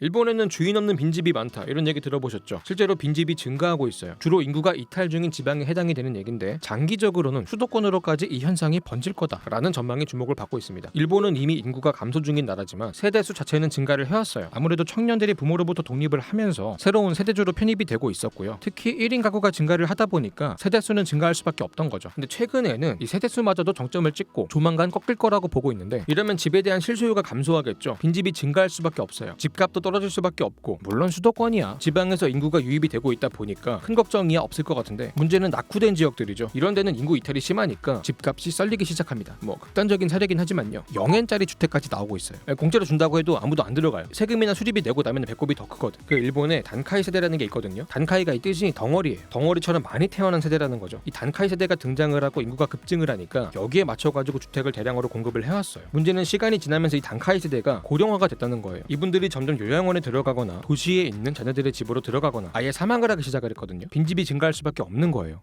일본에는 주인 없는 빈집이 많다 이런 얘기 들어보셨죠? 실제로 빈집이 증가하고 있어요. 주로 인구가 이탈 중인 지방에 해당이 되는 얘긴데 장기적으로는 수도권으로까지 이 현상이 번질 거다라는 전망이 주목을 받고 있습니다. 일본은 이미 인구가 감소 중인 나라지만 세대수 자체는 증가를 해왔어요. 아무래도 청년들이 부모로부터 독립을 하면서 새로운 세대주로 편입이 되고 있었고요. 특히 1인 가구가 증가를 하다 보니까 세대수는 증가할 수밖에 없던 거죠. 근데 최근에는 이 세대수마저도 정점을 찍고 조만간 꺾일 거라고 보고 있는데 이러면 집에 대한 실소유가 감소하겠죠. 빈집이 증가할 수밖에 없어요. 집값도 떨어질 수밖에 없고 물론 수도권이야. 지방에서 인구가 유입이 되고 있다 보니까 큰 걱정이야 없을 것 같은데 문제는 낙후된 지역들이죠. 이런 데는 인구 이탈이 심하니까 집값이 썰리기 시작합니다. 뭐 극단적인 사례긴 하지만요. 0엔짜리 주택까지 나오고 있어요. 공짜로 준다고 해도 아무도 안 들어가요. 세금이나 수리비 내고 나면 배꼽이 더 크거든. 그 일본에 단카이 세대라는 게 있거든요. 단카이가 이 뜻이 덩어리예요. 덩어리처럼 많이 태어난 세대라는 거죠. 이 단카이 세대가 등장을 하고 인구가 급증을 하니까 여기에 맞춰가지고 주택을 대량으로 공급을 해왔어요. 문제는 시간이 지나면서 이 단카이 세대가 고령화가 됐다는 거예요. 이분들이 점점 요양원에 들어가거나 도시에 있는 자녀들의 집으로 들어가거나 아예 사망을 하기 시작을 했거든요. 빈집이 증가할 수밖에 없는 거예요.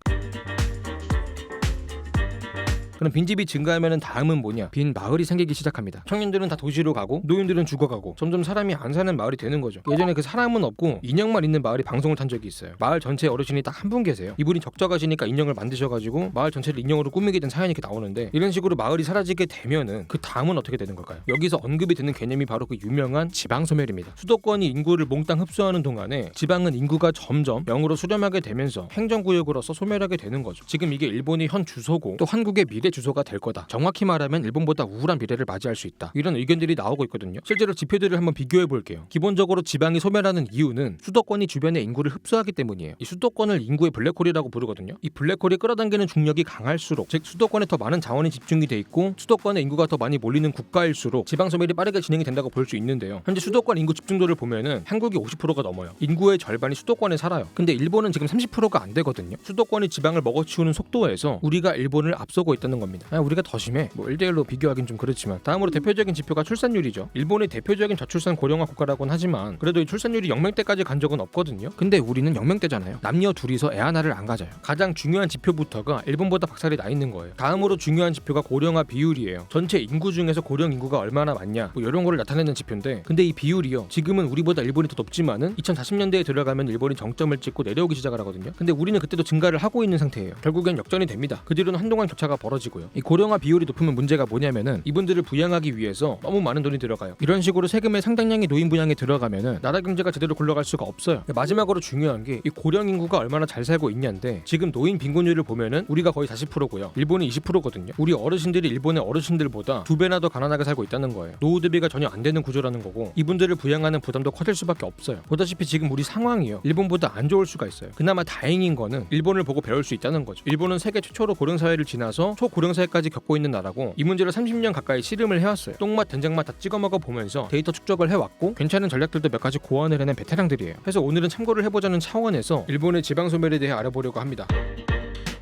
그럼 빈집이 증가하면 다음은 뭐냐? 빈 마을이 생기기 시작합니다. 청년들은 다 도시로 가고 노인들은 죽어가고 점점 사람이 안 사는 마을이 되는 거죠. 예전에 그 사람은 없고 인형만 있는 마을이 방송을 탄 적이 있어요. 마을 전체 어르신이 딱 한 분 계세요. 이분이 적적하시니까 인형을 만드셔가지고 마을 전체를 인형으로 꾸미게 된 사연이 이렇게 나오는데 이런 식으로 마을이 사라지게 되면은 그 다음은 어떻게 되는 걸까요? 여기서 언급이 되는 개념이 바로 그 유명한 지방소멸입니다. 수도권이 인구를 몽땅 흡수하는 동안에 지방은 인구가 점점 0으로 수렴하게 되면서 행정구역으로서 소멸하게 되는 거죠. 지금 이게 일본의 현 주소고 또 한국의 미래 주소가 될 거다. 정확히 말하면 일본보다 우울한 미래를 맞이할 수 있다. 이런 의견들이 나오고 있거든요. 실제로 지표들을 한번 비교해 볼게요. 기본적으로 지방이 소멸하는 이유는 수도권이 주변의 인구를 흡수하기 때문이에요. 이 수도권을 인구의 블랙홀이라고 부르거든요. 이 블랙홀이 끌어당기는 중력이 강할수록 즉 수도권에 더 많은 자원이 집중이 돼 있고 수도권에 인구가 더 많이 몰리는 국가일수록 지방 소멸이 빠르게 진행이 된다고 볼 수 있는데요. 현재 수도권 인구 집중도를 보면은 한국이 50%가 넘어요. 인구의 절반이 수도권에 살아요. 근데 일본은 지금 30%가 안 되거든요. 수도권이 지방을 먹어치우는 속도에서 우리가 일본을 앞서고 있다는 겁니다. 우리가 더 심해. 1대1로 비교하긴 좀 그렇지만 다음으로 대표적인 지표가 출산율이죠. 일본의 대표적인 저출산 고령화 국가라고는 하지만 그래도 이 출산율이 0명대까지 간 적은 없거든요. 근데 우리는 0명대잖아요. 남녀 둘이서 애 하나를 안 가져요. 가장 중요한 지표부터가 일본보다 박살이 나 있는 거예요. 다음으로 중요한 지표가 고령화 비율이에요. 전체 인구 중에서 고령 인구가 얼마나 많냐 이런 거를 나타내는 지표인데 근데 이 비율이요. 지금은 우리보다 일본이 더 높지만은 2040년대에 들어가면 일본이 정점을 찍고 내려오기 시작을 하거든요. 근데 우리는 그때도 증가를 하고 있는 상태예요. 결국엔 역전이 됩니다. 그 뒤로는 한동안 격차가 벌어지고요. 이 고령화 비율이 높으면 문제가 뭐냐면은 이분들을 부양하기 위해서 너무 많은 돈이 들어가요. 이런 식으로 세금의 상당량이 노인 부양에 들어가면은 나라 경제가 제대로 굴러갈 수가 없어요. 마지막으로 중요한 게 이 고령 인구가 얼마나 잘 살고 있냐인데 지금 노인 빈곤율을 보면은 우리가 거의 40%고요. 일본이 20%거든요. 우리 어르신들이 일본의 어르신들보다 2배나 더 가난하게 살고 있다는 거예요. 노후 대비가 전혀 안 되는 구조라는 거고 이분들을 부양하는 부담도 커질 수밖에 없어요. 보다시피 지금 우리 상황이요. 일본보다 안 좋을 수가 있어요. 그나마 다행인 거는 일본을 보고 배울 수 있다는 거죠. 일본은 세계 최초로 고령 사회를 지나서 초고령 사회까지 겪고 있는 나라고 이 문제를 30년 가까이 씨름을 해왔어요. 똥맛 된장맛 다 찍어 먹어 보면서 데이터 축적을 해왔고 괜찮은 전략들도 몇 가지 고안을 해낸 베테랑들이에요. 그래서 오늘은 참고를 해보자는 차원에서 일본의 지방소멸에 대해 알아보려고 합니다.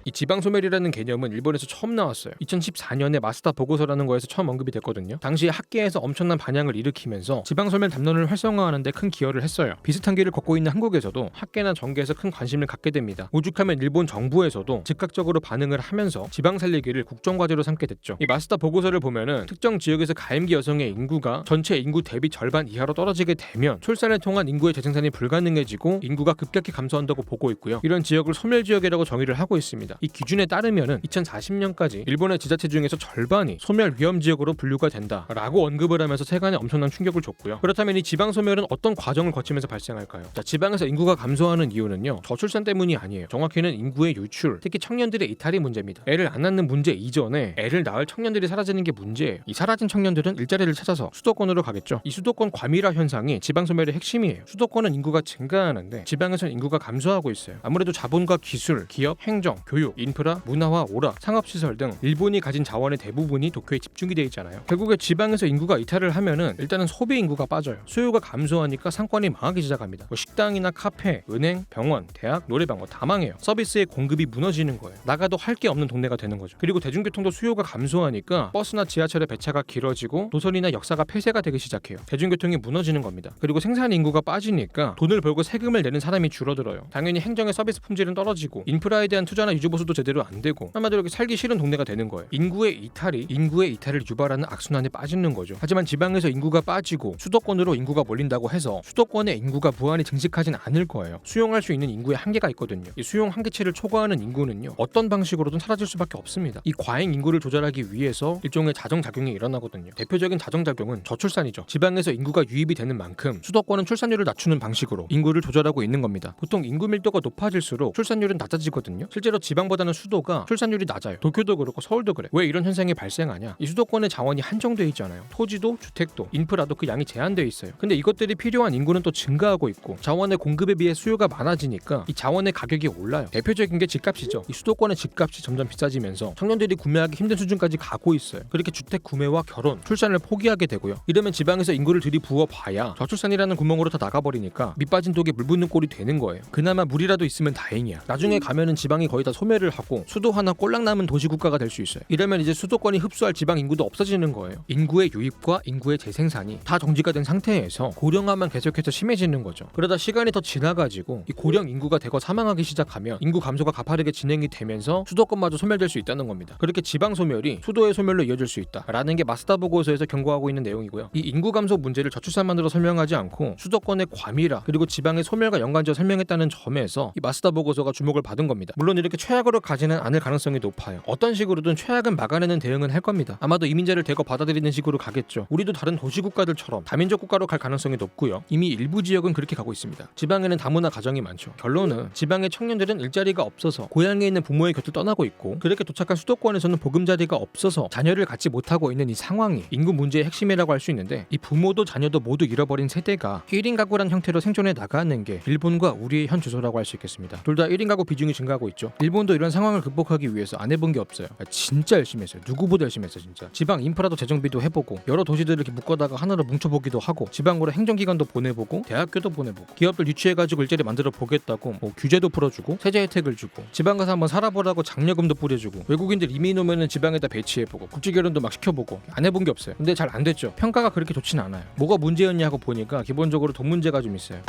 이 지방소멸이라는 개념은 일본에서 처음 나왔어요. 2014년에 마스다 보고서라는 거에서 처음 언급이 됐거든요. 당시에 학계에서 엄청난 반향을 일으키면서 지방소멸 담론을 활성화하는 데 큰 기여를 했어요. 비슷한 길을 걷고 있는 한국에서도 학계나 정계에서 큰 관심을 갖게 됩니다. 오죽하면 일본 정부에서도 즉각적으로 반응을 하면서 지방 살리기를 국정과제로 삼게 됐죠. 이 마스다 보고서를 보면은 특정 지역에서 가임기 여성의 인구가 전체 인구 대비 절반 이하로 떨어지게 되면 출산을 통한 인구의 재생산이 불가능해지고 인구가 급격히 감소한다고 보고 있고요. 이런 지역을 소멸지역이라고 정의를 하고 있습니다. 이 기준에 따르면은 2040년까지 일본의 지자체 중에서 절반이 소멸 위험 지역으로 분류가 된다라고 언급을 하면서 세간에 엄청난 충격을 줬고요. 그렇다면 이 지방 소멸은 어떤 과정을 거치면서 발생할까요? 자, 지방에서 인구가 감소하는 이유는요. 저출산 때문이 아니에요. 정확히는 인구의 유출, 특히 청년들의 이탈이 문제입니다. 애를 안 낳는 문제 이전에 애를 낳을 청년들이 사라지는 게 문제예요. 이 사라진 청년들은 일자리를 찾아서 수도권으로 가겠죠. 이 수도권 과밀화 현상이 지방 소멸의 핵심이에요. 수도권은 인구가 증가하는데 지방에서는 인구가 감소하고 있어요. 아무래도 자본과 기술, 기업, 행정, 교육, 인프라, 문화와 오락, 상업시설 등 일본이 가진 자원의 대부분이 도쿄에 집중이 돼 있잖아요. 결국에 지방에서 인구가 이탈을 하면은 일단은 소비 인구가 빠져요. 수요가 감소하니까 상권이 망하기 시작합니다. 식당이나 카페, 은행, 병원, 대학, 노래방 다 망해요. 서비스의 공급이 무너지는 거예요. 나가도 할 게 없는 동네가 되는 거죠. 그리고 대중교통도 수요가 감소하니까 버스나 지하철의 배차가 길어지고 노선이나 역사가 폐쇄가 되기 시작해요. 대중교통이 무너지는 겁니다. 그리고 생산 인구가 빠지니까 돈을 벌고 세금을 내는 사람이 줄어들어요. 당연히 행정의 서비스 품질은 떨어지고 인프라에 대한 투자나 유지 교집보수도 제대로 안 되고 한마디로 이렇게 살기 싫은 동네가 되는 거예요. 인구의 이탈을 유발하는 악순환에 빠지는 거죠. 하지만 지방에서 인구가 빠지고 수도권으로 인구가 몰린다고 해서 수도권의 인구가 무한히 증식하진 않을 거예요. 수용할 수 있는 인구의 한계가 있거든요. 이 수용 한계치를 초과하는 인구는요, 어떤 방식으로든 사라질 수밖에 없습니다. 이 과잉 인구를 조절하기 위해서 일종의 자정작용이 일어나거든요. 대표적인 자정작용은 저출산이죠. 지방에서 인구가 유입이 되는 만큼 수도권은 출산율을 낮추는 방식으로 인구를 조절하고 있는 겁니다. 보통 인구 밀도가 높아질수록 출산율은 낮아지거든요. 실제로 지방보다는 수도가 출산율이 낮아요. 도쿄도 그렇고 서울도 그래. 왜 이런 현상이 발생하냐? 이 수도권의 자원이 한정돼 있잖아요. 토지도, 주택도, 인프라도 그 양이 제한돼 있어요. 근데 이것들이 필요한 인구는 또 증가하고 있고 자원의 공급에 비해 수요가 많아지니까 이 자원의 가격이 올라요. 대표적인 게 집값이죠. 이 수도권의 집값이 점점 비싸지면서 청년들이 구매하기 힘든 수준까지 가고 있어요. 그렇게 주택 구매와 결혼, 출산을 포기하게 되고요. 이러면 지방에서 인구를 들이부어 봐야 저출산이라는 구멍으로 다 나가버리니까 밑빠진 독에 물 붓는 꼴이 되는 거예요. 그나마 물이라도 있으면 다행이야. 나중에 가면은 지방이 거의 다 소멸을 하고 수도 하나 꼴랑 남은 도시국가가 될 수 있어요. 이러면 이제 수도권이 흡수할 지방 인구도 없어지는 거예요. 인구의 유입과 인구의 재생산이 다 정지가 된 상태에서 고령화만 계속해서 심해지는 거죠. 그러다 시간이 더 지나가지고 이 고령 인구가 대거 사망하기 시작하면 인구 감소가 가파르게 진행이 되면서 수도권마저 소멸될 수 있다는 겁니다. 그렇게 지방 소멸이 수도의 소멸로 이어질 수 있다라는 게 마스다 보고서에서 경고하고 있는 내용이고요. 이 인구 감소 문제를 저출산만으로 설명하지 않고 수도권의 과밀화 그리고 지방의 소멸과 연관지어 설명했다는 점에서 이 마스다 보고서가 주목을 받은 겁니다. 물론 이렇게 최악으로 가지는 않을 가능성이 높아요. 어떤 식으로든 최악은 막아내는 대응은 할 겁니다. 아마도 이민자를 대거 받아들이는 식으로 가겠죠. 우리도 다른 도시국가들처럼 다민족 국가로 갈 가능성이 높고요. 이미 일부 지역은 그렇게 가고 있습니다. 지방에는 다문화 가정이 많죠. 결론은 지방의 청년들은 일자리가 없어서 고향에 있는 부모의 곁을 떠나고 있고 그렇게 도착한 수도권에서는 보금자리가 없어서 자녀를 갖지 못하고 있는 이 상황이 인구 문제의 핵심이라고 할 수 있는데 이 부모도 자녀도 모두 잃어버린 세대가 1인 가구란 형태로 생존해 나가는 게 일본과 우리의 현 주소라고 할 수 있겠습니다. 둘 다 1인 가구 비중이 증가하고 있죠. 일본도 이런 상황을 극복하기 위해서 안 해본 게 없어요. 진짜 열심히 했어요. 누구보다 열심히 했어요. 진짜 지방 인프라도 재정비도 해보고 여러 도시들을 이렇게 묶어다가 하나로 뭉쳐보기도 하고 지방으로 행정기관도 보내보고 대학교도 보내보고 기업들 유치해가지고 일자리 만들어 보겠다고 뭐 규제도 풀어주고 세제 혜택을 주고 지방 가서 한번 살아보라고 장려금도 뿌려주고 외국인들 이민 오면은 지방에다 배치해보고 국제결혼도 막 시켜보고 안 해본 게 없어요. 근데 잘 안 됐죠. 평가가 그렇게 좋진 않아요. 뭐가 문제였냐고 보니까 기본적으로 돈 문제가 좀 있어요.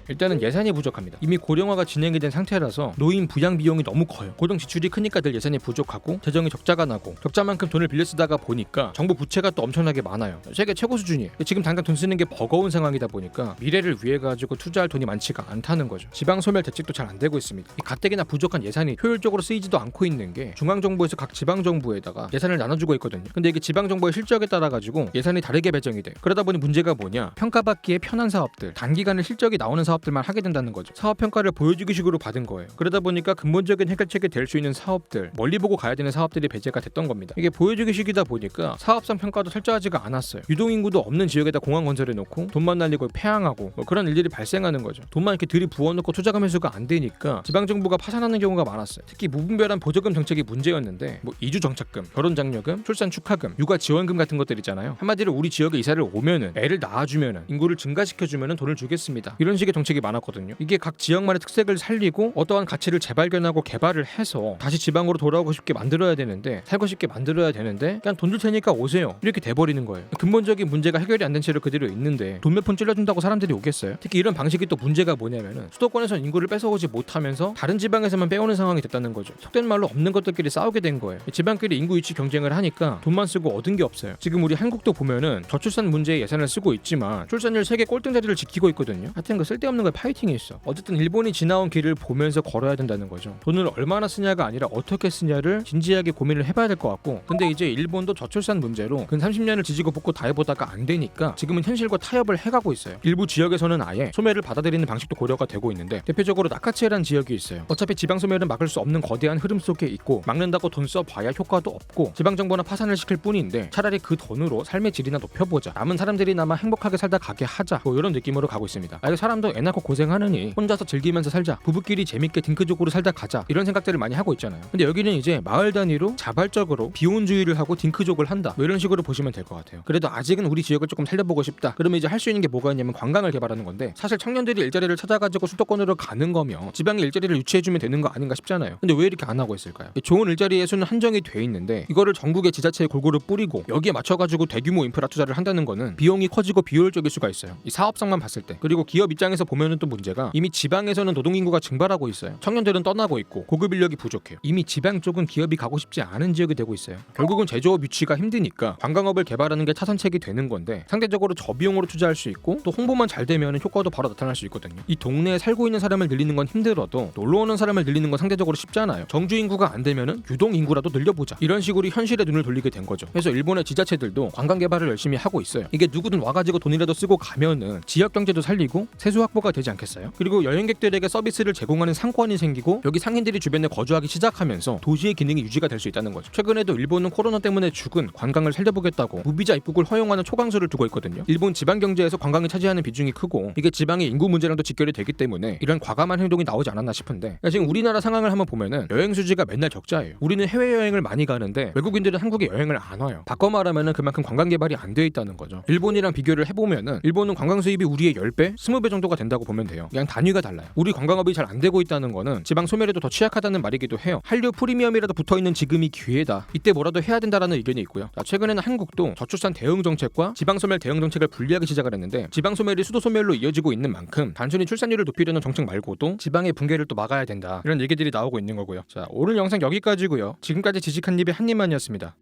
일단은 예산이 부족합니다. 이미 고령화가 진행이 된 상태라서 노인 부양 비용이 너무 커요. 고령 지출이 크니까 늘 예산이 부족하고 재정에 적자가 나고 적자만큼 돈을 빌려 쓰다가 보니까 정부 부채가 또 엄청나게 많아요. 세계 최고 수준이에요. 지금 당장 돈 쓰는 게 버거운 상황이다 보니까 미래를 위해 가지고 투자할 돈이 많지가 않다는 거죠. 지방 소멸 대책도 잘 안 되고 있습니다. 이 가뜩이나 부족한 예산이 효율적으로 쓰이지도 않고 있는 게 중앙정부에서 각 지방정부에다가 예산을 나눠주고 있거든요. 근데 이게 지방정부의 실적에 따라 가지고 예산이 다르게 배정이 돼요. 그러다 보니 문제가 뭐냐, 평가받기에 편한 사업들, 단기간에 실적이 나오는 사업들만 하게 된다는 거죠. 사업 평가를 보여주기식으로 받은 거예요. 그러다 보니까 근본적인 해결책이 될 수 있는 사업들, 멀리 보고 가야 되는 사업들이 배제가 됐던 겁니다. 이게 보여주기식이다 보니까 사업성 평가도 철저하지가 않았어요. 유동인구도 없는 지역에다 공항 건설해 놓고 돈만 날리고 폐항하고 뭐 그런 일들이 발생하는 거죠. 돈만 이렇게 들이부어놓고 투자금 회수가 안 되니까 지방정부가 파산하는 경우가 많았어요. 특히 무분별한 보조금 정책이 문제였는데 뭐 이주 정착금, 결혼 장려금, 출산 축하금, 육아 지원금 같은 것들 있잖아요. 한마디로 우리 지역에 이사를 오면은 애를 낳아주면은 인구를 증가시켜주면은 돈을 주겠습니다. 이런 식의 정책이 많았거든요. 이게 각 지역만의 특색을 살리고 어떠한 가치를 재발견하고 개발을 해서 다시 지방으로 돌아오고 싶게 만들어야 되는데, 살고 싶게 만들어야 되는데 그냥 돈 줄 테니까 오세요 이렇게 돼버리는 거예요. 근본적인 문제가 해결이 안 된 채로 그대로 있는데 돈 몇 푼 찔러준다고 사람들이 오겠어요? 특히 이런 방식이 또 문제가 뭐냐면은 수도권에서 인구를 뺏어오지 못하면서 다른 지방에서만 빼오는 상황이 됐다는 거죠. 속된 말로 없는 것들끼리 싸우게 된 거예요. 지방끼리 인구 유치 경쟁을 하니까 돈만 쓰고 얻은 게 없어요. 지금 우리 한국도 보면은 저출산 문제에 예산을 쓰고 있지만 출산율 세계 꼴등 자리를 지키고 있거든요. 하여튼 그 쓸데없는 걸 파이팅이 있어. 어쨌든 일본이 지나온 길을 보면서 걸어야 된다는 거죠. 돈을 얼마나 쓰냐가 아니라 어떻게 쓰냐를 진지하게 고민을 해봐야 될 것 같고, 근데 이제 일본도 저출산 문제로 근 30년을 지지고 볶고 다 해보다가 안 되니까 지금은 현실과 타협을 해가고 있어요. 일부 지역에서는 아예 소멸을 받아들이는 방식도 고려가 되고 있는데, 대표적으로 나카츠에라는 지역이 있어요. 어차피 지방 소멸은 막을 수 없는 거대한 흐름 속에 있고 막는다고 돈 써봐야 효과도 없고 지방정부나 파산을 시킬 뿐인데 차라리 그 돈으로 삶의 질이나 높여보자, 남은 사람들이나마 행복하게 살다 가게 하자, 뭐 이런 느낌으로 가고 있습니다. 아예 사람도 애 낳고 고생하느니 혼자서 즐기면서 살자, 부부끼리 재밌게 딩크족으로 살다 가자, 이런 생각들을 많이 하고 있잖아요. 근데 여기는 이제 마을 단위로 자발적으로 비혼주의를 하고 딩크족을 한다, 뭐 이런 식으로 보시면 될 것 같아요. 그래도 아직은 우리 지역을 조금 살려보고 싶다, 그러면 이제 할 수 있는 게 뭐가 있냐면 관광을 개발하는 건데, 사실 청년들이 일자리를 찾아가지고 수도권으로 가는 거면 지방에 일자리를 유치해주면 되는 거 아닌가 싶잖아요. 근데 왜 이렇게 안 하고 있을까요? 좋은 일자리의 수는 한정이 돼 있는데 이거를 전국의 지자체에 골고루 뿌리고 여기에 맞춰가지고 대규모 인프라 투자를 한다는 거는 비용이 커지고 비효율적일 수가 있어요. 이 사업성만 봤을 때. 그리고 기업 입장에서 보면은 또 문제가 이미 지방에서는 노동인구가 증발하고 있어요. 청년들은 떠나고 있고 고급 인력이 부족해요. 이미 지방 쪽은 기업이 가고 싶지 않은 지역이 되고 있어요. 결국은 제조업 유치가 힘드니까 관광업을 개발하는 게 차선책이 되는 건데 상대적으로 저비용으로 투자할 수 있고 또 홍보만 잘 되면 효과도 바로 나타날 수 있거든요. 이 동네에 살고 있는 사람을 늘리는 건 힘들어도 놀러오는 사람을 늘리는 건 상대적으로 쉽잖아요. 정주 인구가 안 되면은 유동 인구라도 늘려보자. 이런 식으로 현실에 눈을 돌리게 된 거죠. 그래서 일본의 지자체들도 관광 개발을 열심히 하고 있어요. 이게 누구든 와가지고 돈이라도 쓰고 가면은 지역 경제도 살리고 세수 확보가 되지 않겠어요? 그리고 여행객들에게 서비스를 제공하는 상권이 생기고 여기 상인들이 주변에 거주하기 시작하면서 도시의 기능이 유지가 될 수 있다는 거죠. 최근에도 일본은 코로나 때문에 죽은 관광을 살려보겠다고 무비자 입국을 허용하는 초강수를 두고 있거든요. 일본 지방 경제에서 관광이 차지하는 비중이 크고 이게 지방의 인구 문제랑도 직결이 되기 때문에 이런 과감한 행동이 나오지 않았나 싶은데 지금 우리나라 상황을 한번 보면은 여행 수지가 맨날 적자예요. 우리는 해외 여행을 많이 가는데 외국인들은 한국에 여행을 안 와요. 바꿔 말하면은 그만큼 관광 개발이 안 돼 있다는 거죠. 일본이랑 비교를 해보면은 일본은 관광 수입이 우리의 10배, 20배 정도가 된다고 보면 돼요. 그냥 단위가 달라요. 우리 관광업이 잘 안 되고 있다는 거는 지방 소멸에도 더 취약하다는 말이기도 해요. 한류 프리미엄이라도 붙어있는 지금이 기회다. 이때 뭐라도 해야 된다라는 의견이 있고요. 자, 최근에는 한국도 저출산 대응 정책과 지방 소멸 대응 정책을 분리하기 시작을 했는데 지방 소멸이 수도 소멸로 이어지고 있는 만큼 단순히 출산율을 높이려는 정책 말고도 지방의 붕괴를 또 막아야 된다. 이런 얘기들이 나오고 있는 거고요. 자, 오늘 영상 여기까지고요. 지금까지 지식한 입의 한입만이었습니다.